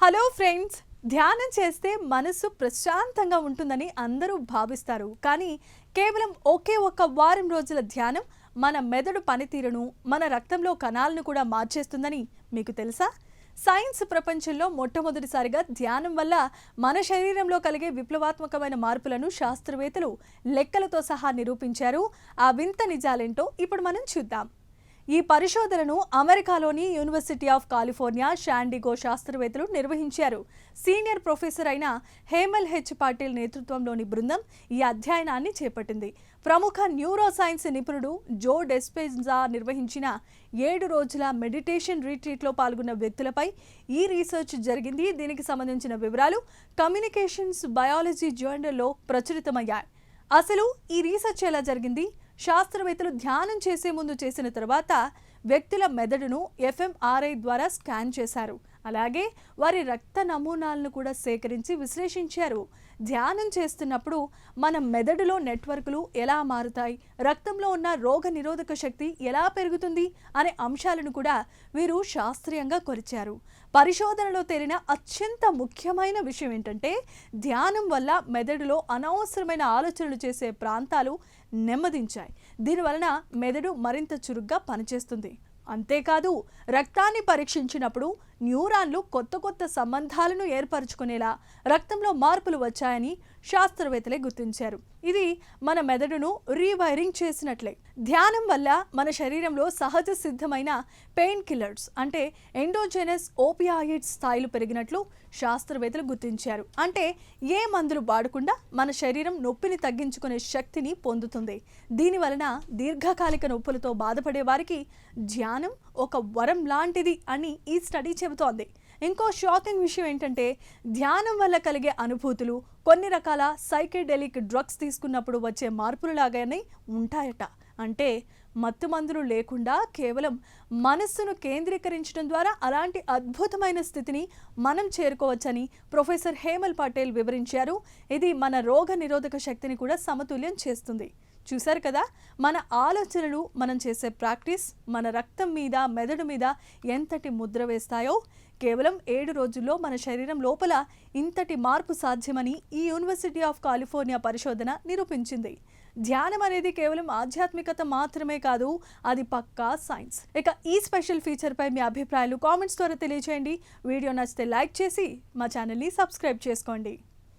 Hello friends, ధ్యానం చేస్తే మనసు ప్రశాంతంగా ఉంటుందని అందరూ భావిస్తారు. కానీ కేవలం ఒకే ఒక్క వారం రోజుల ధ్యానం మన మెదడు పనితీరును, మన రక్తంలో కణాలను కూడా మార్చేస్తుందని మీకు తెలుసా? సైన్స్ ప్రపంచంలో మొట్టమొదటిసారిగా ధ్యానం వల్ల మన శరీరంలో కలిగే విప్లవాత్మకమైన మార్పులను శాస్త్రవేత్తలు లెక్కలతో సహా నిరూపించారు. ఆ వింత నిజాలేంటో ఇప్పుడు మనం చూద్దాం. ఈ పరిశోధనను అమెరికాలోని యూనివర్సిటీ ఆఫ్ కాలిఫోర్నియా శాండిగో శాస్త్రవేత్తలు నిర్వహించారు. సీనియర్ ప్రొఫెసర్ అయిన హేమల్ హెచ్ పాటిల్ నేతృత్వంలోని బృందం ఈ అధ్యయనాన్ని చేపట్టింది. ప్రముఖ న్యూరో సైన్స్ నిపుణుడు జో డెస్పెన్జా నిర్వహించిన 7 రోజుల మెడిటేషన్ రిట్రీట్లో పాల్గొన్న వ్యక్తులపై ఈ రీసెర్చ్ జరిగింది. దీనికి సంబంధించిన వివరాలు కమ్యూనికేషన్స్ బయాలజీ జర్నల్లో ప్రచురితమయ్యాయి. అసలు ఈ రీసెర్చ్ ఎలా జరిగింది? శాస్త్రవేత్తలు ధ్యానం చేసే ముందు చేసిన తర్వాత వ్యక్తుల మెదడును ఎఫ్ఎంఆర్ఐ ద్వారా స్కాన్ చేశారు. అలాగే వారి రక్త నమూనాలను కూడా సేకరించి విశ్లేషించారు. ధ్యానం చేస్తున్నప్పుడు మన మెదడులో నెట్వర్క్లు ఎలా మారుతాయి, రక్తంలో ఉన్న రోగ నిరోధక శక్తి ఎలా పెరుగుతుంది అనే అంశాలను కూడా వీరు శాస్త్రీయంగా కొలిచారు. పరిశోధనలో తేలిన అత్యంత ముఖ్యమైన విషయం ఏంటంటే, ధ్యానం వల్ల మెదడులో అనవసరమైన ఆలోచనలు చేసే ప్రాంతాలు నెమ్మదించాయి. దీనివలన మెదడు మరింత చురుగ్గా పనిచేస్తుంది. అంతేకాదు, రక్తాన్ని పరీక్షించినప్పుడు న్యూరాన్లు కొత్త సంబంధాలను ఏర్పరచుకునేలా రక్తంలో మార్పులు వచ్చాయని శాస్త్రవేత్తలే గుర్తించారు. ఇది మన మెదడును రీవైరింగ్ చేసినట్లే. ధ్యానం వల్ల మన శరీరంలో సహజ సిద్ధమైన పెయిన్ కిల్లర్స్ అంటే ఎండోజెనస్ ఓపియాయిడ్స్ స్థాయిలు పెరిగినట్లు శాస్త్రవేత్తలు గుర్తించారు. అంటే ఏ మందులు వాడకుండా మన శరీరం నొప్పిని తగ్గించుకునే శక్తిని పొందుతుంది. దీనివలన దీర్ఘకాలిక నొప్పులతో బాధపడే వారికి ధ్యానం ఒక వరం లాంటిది అని ఈ స్టడీ చెబుతోంది. ఇంకో షాకింగ్ విషయం ఏంటంటే, ధ్యానం వల్ల కలిగే అనుభూతులు కొన్ని రకాల సైకెడెలిక్ డ్రగ్స్ తీసుకున్నప్పుడు వచ్చే మార్పులలాగానే ఉంటాయట. అంటే మత్తు మందులు లేకుండా కేవలం మనస్సును కేంద్రీకరించడం ద్వారా అలాంటి అద్భుతమైన స్థితిని మనం చేరుకోవచ్చని ప్రొఫెసర్ హేమల్ పటేల్ వివరించారు. ఇది మన రోగ నిరోధక శక్తిని కూడా సమతుల్యం చేస్తుంది. చూశారు కదా, మన ఆలోచనలు, మనం చేసే ప్రాక్టీస్ మన రక్తం మీద, మెదడు మీద ఎంతటి ముద్ర వేస్తాయో. కేవలం 7 రోజుల్లో మన శరీరం లోపల ఇంతటి మార్పు సాధ్యమని ఈ యూనివర్సిటీ ఆఫ్ కాలిఫోర్నియా పరిశోధన నిరూపించింది. ధ్యానం అనేది కేవలం ఆధ్యాత్మికత మాత్రమే కాదు, అది పక్కా సైన్స్. ఇక ఈ స్పెషల్ ఫీచర్పై మీ అభిప్రాయాలు కామెంట్స్ ద్వారా తెలియజేయండి. వీడియో నచ్చితే లైక్ చేసి మా ఛానల్ని సబ్స్క్రైబ్ చేసుకోండి.